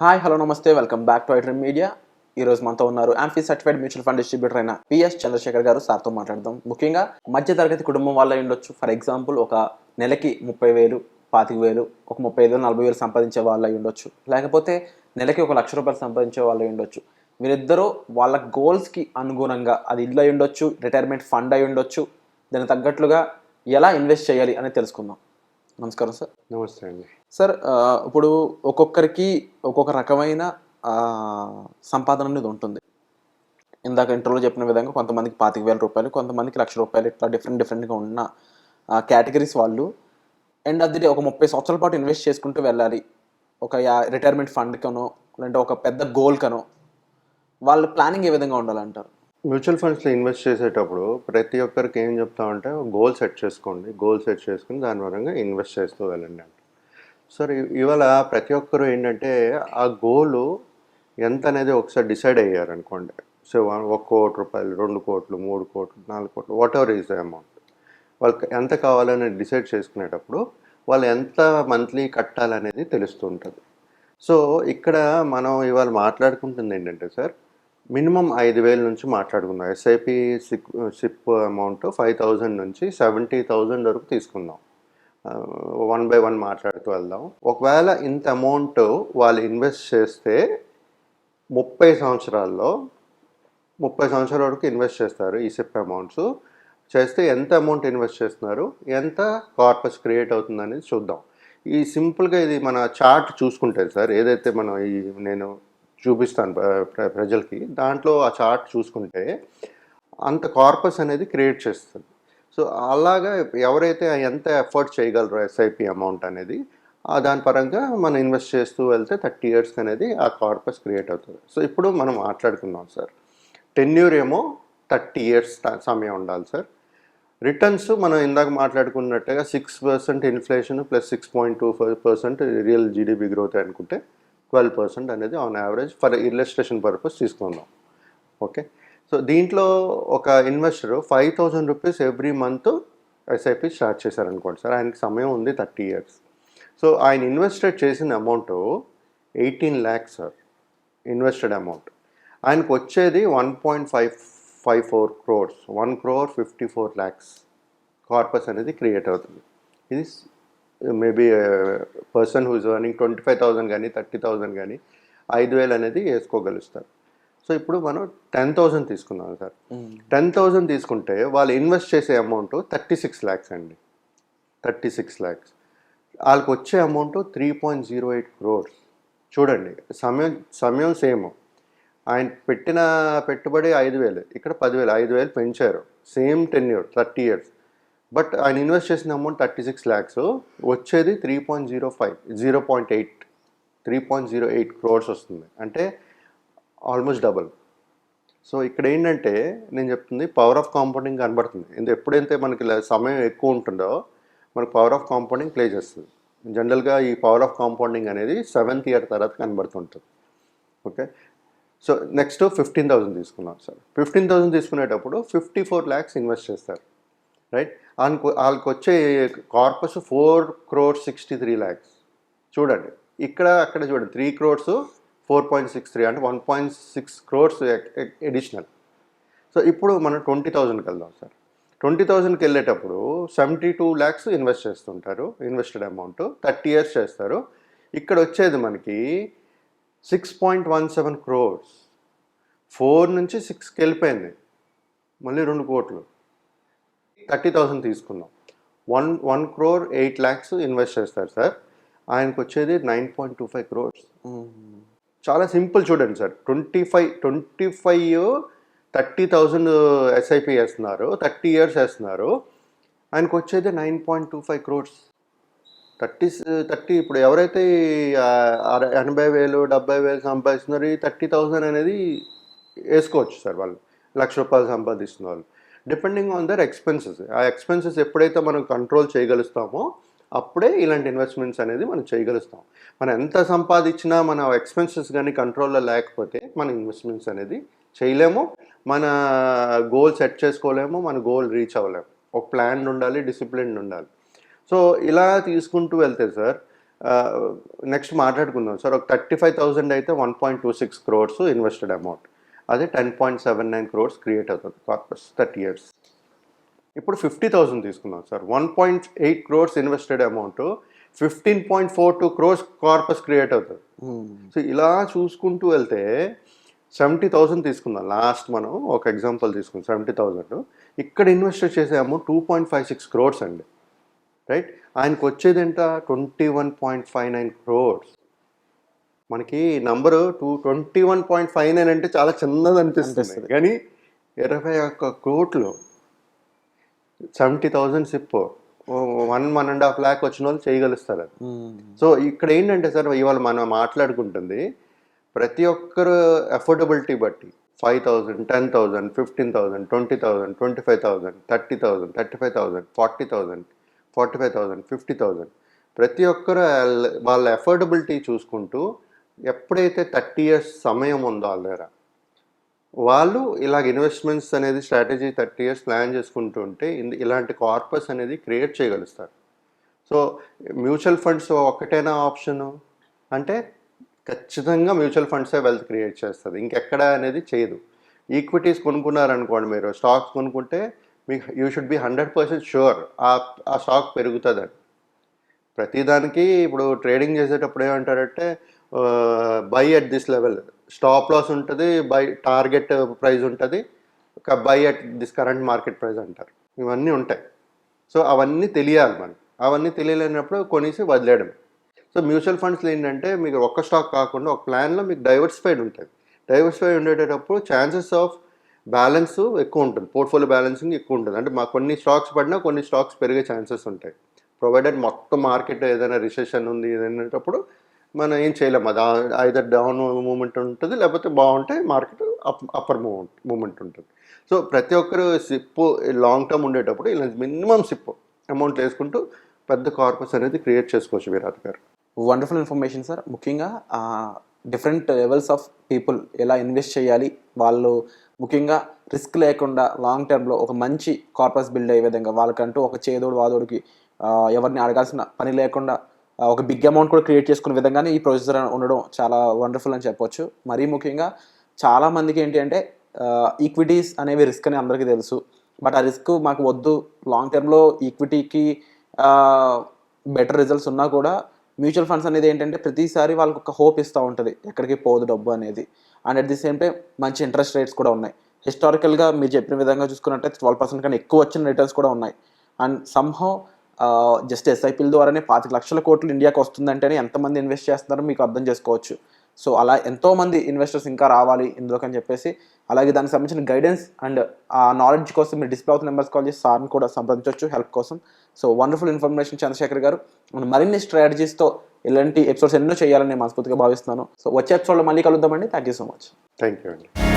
Hi hello నమస్తే welcome back to iDream media. ఈరోజు మనతో ఉన్నారు amphi certified mutual fund distributor అయిన పిఎస్ చంద్రశేఖర్ గారు. సార్తో మాట్లాడదాం. ముఖ్యంగా మధ్య తరగతి కుటుంబం వల్ల ఉండొచ్చు. ఫర్ ఎగ్జాంపుల్ ఒక నెలకి 30,000, 25,000, ఒక 35,000, 40,000 సంపాదించే వాళ్ళు అయి ఉండొచ్చు. లేకపోతే నెలకి ₹1,00,000 సంపాదించే వాళ్ళు అయి ఉండొచ్చు. వీరిద్దరూ వాళ్ళ గోల్స్కి అనుగుణంగా అది ఇల్లు అయి ఉండొచ్చు, రిటైర్మెంట్ ఫండ్ అయి ఉండొచ్చు, దానికి తగ్గట్లుగా ఎలా ఇన్వెస్ట్ చేయాలి అనేది తెలుసుకుందాం. నమస్కారం సార్. నమస్తే అండి. సార్, ఇప్పుడు ఒక్కొక్కరికి ఒక్కొక్క రకమైన సంపాదన అనేది ఉంటుంది. ఇందాక ఇంటర్వ్యూలో చెప్పిన విధంగా కొంతమందికి ₹25,000, కొంతమందికి ₹1,00,000, ఇట్లా డిఫరెంట్గా ఉన్న కేటగిరీస్ వాళ్ళు అండ్ అది ఒక 30 సంవత్సరాల పాటు ఇన్వెస్ట్ చేసుకుంటూ వెళ్ళాలి. ఒక రిటైర్మెంట్ ఫండ్కనో లేదంటే ఒక పెద్ద గోల్కనో వాళ్ళ ప్లానింగ్ ఏ విధంగా ఉండాలంటారు? మ్యూచువల్ ఫండ్స్లో ఇన్వెస్ట్ చేసేటప్పుడు ప్రతి ఒక్కరికి ఏం చెప్తామంటే గోల్ సెట్ చేసుకోండి, గోల్ సెట్ చేసుకుని దాని పరంగా ఇన్వెస్ట్ చేస్తూ వెళ్ళండి అంట. సరే, ఇవాళ ప్రతి ఒక్కరు ఏంటంటే ఆ గోలు ఎంత అనేది ఒకసారి డిసైడ్ అయ్యారనుకోండి. So ₹1,00,00,000, ₹2,00,00,000, ₹3,00,00,000, ₹4,00,00,000, whatever is the amount, వాళ్ళకి ఎంత కావాలని డిసైడ్ చేసుకునేటప్పుడు వాళ్ళు ఎంత మంత్లీ కట్టాలనేది తెలుస్తూ ఉంటుంది. సో ఇక్కడ మనం ఇవాళ మాట్లాడుకుంటుంది ఏంటంటే సార్, మినిమం 5,000 నుంచి మాట్లాడుకుందాం. ఎస్ఐపి సిప్ అమౌంట్ 5,000 నుంచి 70,000 వరకు తీసుకుందాం. వన్ బై వన్ మాట్లాడుతూ వెళ్దాం. ఒకవేళ ఇంత అమౌంట్ వాళ్ళు ఇన్వెస్ట్ చేస్తే 30 సంవత్సరాల వరకు ఇన్వెస్ట్ చేస్తారు. ఈ సిప్ అమౌంట్స్ చేస్తే ఎంత అమౌంట్ ఇన్వెస్ట్ చేస్తున్నారు, ఎంత కార్పస్ క్రియేట్ అవుతుంది అనేది చూద్దాం. ఈ సింపుల్గా ఇది మన చార్ట్ చూసుకుంటే సార్, ఏదైతే మనం నేను చూపిస్తాను ప్రజలకి, దాంట్లో ఆ చార్ట్ చూసుకుంటే అంత కార్పస్ అనేది క్రియేట్ చేస్తుంది. సో అలాగా ఎవరైతే ఎంత ఎఫర్ట్ చేయగలరో ఎస్ఐపి అమౌంట్ అనేది దాని పరంగా మనం ఇన్వెస్ట్ చేస్తూ వెళ్తే 30 years అనేది ఆ కార్పస్ క్రియేట్ అవుతుంది. సో ఇప్పుడు మనం మాట్లాడుకుందాం సార్. టెన్యూర్ ఏమో 30 years సమయం ఉండాలి సార్. రిటర్న్స్ మనం ఇందాక మాట్లాడుకున్నట్టుగా 6% inflation plus 6.25% real GDP growth అనుకుంటే 12% అనేది on average for illustration purpose తీసుకుందాం. ఓకే, సో దీంట్లో ఒక investor ₹5,000 every month SIP start చేశారనుకోండి సార్. ఆయనకి సమయం ఉంది 30 years. సో ఆయన ఇన్వెస్టెడ్ చేసిన amount 18 lakhs sir. Invested amount ఆయనకు వచ్చేది 1.54 crores, 1,54 lakhs కార్పస్ అనేది క్రియేట్ అవుతుంది. ఇది maybe person who is earning 25,000 కానీ 30,000 కానీ 5,000 అనేది వేసుకోగలుగుతారు. సో ఇప్పుడు మనం 10,000 తీసుకున్నాం సార్. 10,000 తీసుకుంటే వాళ్ళు ఇన్వెస్ట్ చేసే అమౌంట్ 36 lakhs అండి. 36 lakhs. వాళ్ళకి వచ్చే అమౌంట్ 3.08 crores. చూడండి, సమయం సేమ్. ఆయన పెట్టిన పెట్టుబడి 5,000, ఇక్కడ 10,000, 5,000 పెంచారు. Same tenure 30 years. బట్ ఆయన ఇన్వెస్ట్ చేసిన అమౌంట్ 36 lakhs, వచ్చేది 3.08 crores వస్తుంది. అంటే ఆల్మోస్ట్ డబుల్. సో ఇక్కడ ఏంటంటే నేను చెప్తుంది పవర్ ఆఫ్ కాంపౌండింగ్ కనబడుతుంది. ఎప్పుడైతే మనకి సమయం ఎక్కువ ఉంటుందో మనకు పవర్ ఆఫ్ కాంపౌండింగ్ ప్లే చేస్తుంది. జనరల్గా ఈ పవర్ ఆఫ్ కాంపౌండింగ్ అనేది 7th year తర్వాత కనబడుతుంటుంది. ఓకే, సో నెక్స్ట్ 15,000 తీసుకున్నాం సార్. 15,000 తీసుకునేటప్పుడు 54 lakhs ఇన్వెస్ట్ చేస్తారు, రైట్. వాళ్ళకి వచ్చే కార్పస్ 4,63 lakhs. చూడండి, అక్కడ చూడండి 3 crores, 4.63 అంటే 1.6 crores ఎడిషనల్. సో ఇప్పుడు మనం 20,000కి వెళ్దాం సార్. 20,000కి వెళ్ళేటప్పుడు 72 lakhs ఇన్వెస్ట్ చేస్తుంటారు. ఇన్వెస్టెడ్ అమౌంట్ 30 years చేస్తారు. ఇక్కడ వచ్చేది మనకి 6.17 crores. 4 నుంచి 6కి వెళ్ళిపోయింది, మళ్ళీ 2 కోట్లు. 30,000 తీసుకుందాం. 1,08 lakhs ఇన్వెస్ట్ చేస్తారు సార్. ఆయనకు వచ్చేది 9.25 crores. చాలా సింపుల్ చూడండి సార్. 30,000 ఎస్ఐపి వేస్తున్నారు, 30 years వేస్తున్నారు. ఆయనకు వచ్చేది 9.25 crores. 30 ఇప్పుడు ఎవరైతే 80,000, 70,000 సంపాదిస్తున్నారు, ఈ 30,000 అనేది వేసుకోవచ్చు సార్. వాళ్ళు ₹1,00,000 సంపాదిస్తున్న వాళ్ళు డిపెండింగ్ ఆన్ దర్ ఎక్స్పెన్సెస్. ఆ ఎక్స్పెన్సెస్ ఎప్పుడైతే మనం కంట్రోల్ చేయగలుగుతామో అప్పుడే ఇలాంటి ఇన్వెస్ట్మెంట్స్ అనేది మనం చేయగలుగుతాం. మనం ఎంత సంపాదించినా మన ఎక్స్పెన్సెస్ కానీ కంట్రోల్లో లేకపోతే మన ఇన్వెస్ట్మెంట్స్ అనేది చేయలేము, మన గోల్ సెట్ చేసుకోలేము, మన గోల్ రీచ్ అవ్వలేము. ఒక ప్లాన్ ఉండాలి, డిసిప్లిన్ ఉండాలి. సో ఇలా తీసుకుంటూ వెళ్తే సార్ నెక్స్ట్ మాట్లాడుకుందాం సార్. ఒక 35,000 అయితే 1.26 crores ఇన్వెస్టెడ్ అమౌంట్, అదే 10.79 crores క్రియేట్ అవుతుంది కార్పస్ 30 years. ఇప్పుడు 50,000 తీసుకుందాం sir. 1.8 crores invested amount, 15.42 crores corpus create అవుతుంది. సో ఇలా చూసుకుంటూ వెళ్తే 70,000 తీసుకుందాం లాస్ట్, మనం ఒక ఎగ్జాంపుల్ తీసుకుందాం. 70,000 ఇక్కడ ఇన్వెస్ట్ చేసే అమౌంట్ 2.56 crores అండి, రైట్? ఆయనకు వచ్చేది ఎంత? 21.59 crores. మనకి నంబరు 21.59 అంటే చాలా చిన్నది అనిపిస్తుంది, కానీ 21 కోట్లు 70,000 సిప్ 1.5 lakh వచ్చిన వాళ్ళు చేయగలుగుతారు అది. సో ఇక్కడ ఏంటంటే సార్, ఇవాళ మనం మాట్లాడుకుంటుంది ప్రతి ఒక్కరు అఫోర్డబిలిటీ బట్టి 5,000, 10,000, 15,000, 20,000, 25,000, 30,000, 35,000, 40,000, 45,000, 50,000 ప్రతి ఒక్కరు వాళ్ళ అఫోర్డబిలిటీ చూసుకుంటూ ఎప్పుడైతే 30 years సమయం ఉందో వాళ్ళ దగ్గర, వాళ్ళు ఇలాగ ఇన్వెస్ట్మెంట్స్ అనేది స్ట్రాటజీ 30 years ప్లాన్ చేసుకుంటూ ఉంటే ఇలాంటి కార్పస్ అనేది క్రియేట్ చేయగలుగుతారు. సో మ్యూచువల్ ఫండ్స్ ఒక్కటేనా ఆప్షను అంటే ఖచ్చితంగా మ్యూచువల్ ఫండ్సే వెల్త్ క్రియేట్ చేస్తుంది, ఇంకెక్కడ అనేది చేయదు. ఈక్విటీస్ కొనుక్కున్నారనుకోండి, మీరు స్టాక్స్ కొనుక్కుంటే మీకు యూ షుడ్ బి 100% షూర్ ఆ స్టాక్ పెరుగుతుందని. ప్రతిదానికి ఇప్పుడు ట్రేడింగ్ చేసేటప్పుడు ఏమంటారంటే buy at this level, stop loss ఉంటుంది, బై టార్గెట్ ప్రైస్ ఉంటుంది, buy at this current market price అంటారు. ఇవన్నీ ఉంటాయి. సో అవన్నీ తెలియాలి మనకి. అవన్నీ తెలియలేనప్పుడు కొనేసి వదిలేయడం. సో మ్యూచువల్ ఫండ్స్లో ఏంటంటే మీకు ఒక్క స్టాక్ కాకుండా ఒక ప్లాన్లో మీకు డైవర్సిఫైడ్ ఉంటుంది. డైవర్సిఫైడ్ ఉండేటప్పుడు ఛాన్సెస్ ఆఫ్ బ్యాలెన్స్ ఎక్కువ ఉంటుంది, పోర్ట్ఫోలియో బ్యాలెన్సింగ్ ఎక్కువ ఉంటుంది. అంటే మాకు కొన్ని స్టాక్స్ పడినా కొన్ని స్టాక్స్ పెరిగే ఛాన్సెస్ ఉంటాయి. ప్రొవైడెడ్ మొత్తం మార్కెట్ ఏదైనా రిసెషన్ ఉంది అనేటప్పుడు మనం ఏం చేయలేము. అది ఐదర్ డౌన్ మూమెంట్ ఉంటుంది, లేకపోతే బాగుంటే మార్కెట్ అప్పర్ మూమెంట్ ఉంటుంది. సో ప్రతి ఒక్కరు సిప్ లాంగ్ టర్మ్ ఉండేటప్పుడు ఇలా మినిమం సిప్ అమౌంట్ వేసుకుంటూ పెద్ద కార్పస్ అనేది క్రియేట్ చేసుకోవచ్చు. విరాట్ గారు, వండర్ఫుల్ ఇన్ఫర్మేషన్ సార్. ముఖ్యంగా డిఫరెంట్ లెవెల్స్ ఆఫ్ పీపుల్ ఎలా ఇన్వెస్ట్ చేయాలి, వాళ్ళు ముఖ్యంగా రిస్క్ లేకుండా లాంగ్ టర్మ్లో ఒక మంచి కార్పస్ బిల్డ్ అయ్యే విధంగా, వాళ్ళకంటూ ఒక చేదోడు వాదోడికి ఎవరిని అడగాల్సిన పని లేకుండా ఒక బిగ్ అమౌంట్ కూడా క్రియేట్ చేసుకునే విధంగానే ఈ ప్రొసీజర్ ఉండడం చాలా వండర్ఫుల్ అని చెప్పొచ్చు. మరీ ముఖ్యంగా చాలామందికి ఏంటి అంటే ఈక్విటీస్ అనేవి రిస్క్ అని అందరికీ తెలుసు, బట్ ఆ రిస్క్ మాకు వద్దు, లాంగ్ టర్మ్లో ఈక్విటీకి బెటర్ రిజల్ట్స్ ఉన్నా కూడా మ్యూచువల్ ఫండ్స్ అనేది ఏంటంటే ప్రతిసారి వాళ్ళకి ఒక హోప్ ఇస్తూ ఉంటుంది, ఎక్కడికి పోదు డబ్బు అనేది. And at the same time మంచి ఇంట్రెస్ట్ రేట్స్ కూడా ఉన్నాయి. హిస్టారికల్గా మీరు చెప్పిన విధంగా చూసుకున్నట్టయితే 12% కన్నా ఎక్కువ వచ్చిన రిటర్న్స్ కూడా ఉన్నాయి. అండ్ సమ్హౌ జస్ట్ ఎస్ఐపిల ద్వారానే 25 లక్షల కోట్లు ఇండియాకి వస్తుందంటేనే ఎంతమంది ఇన్వెస్ట్ చేస్తున్నారో మీకు అర్థం చేసుకోవచ్చు. సో అలా ఎంతోమంది ఇన్వెస్టర్స్ ఇంకా రావాలి ఇందులోకి అని చెప్పేసి, అలాగే దానికి సంబంధించిన గైడెన్స్ అండ్ ఆ నాలెడ్జ్ కోసం మీరు డిస్ప్లే అవుతున్న నెంబర్స్ కాల్ చేసి సార్ని కూడా సంప్రదించవచ్చు హెల్ప్ కోసం. సో వండర్ఫుల్ ఇన్ఫర్మేషన్ చంద్రశేఖర్ గారు. మనం మరిన్ని స్ట్రాటజీస్తో ఇలాంటి ఎపిసోడ్స్ ఎన్నో చేయాలని నేను మనస్ఫూర్తిగా భావిస్తున్నాను. సో వచ్చే ఎపిసోడ్లో మళ్ళీ కలుద్దామండి. Thank you so much. Thank you అండి.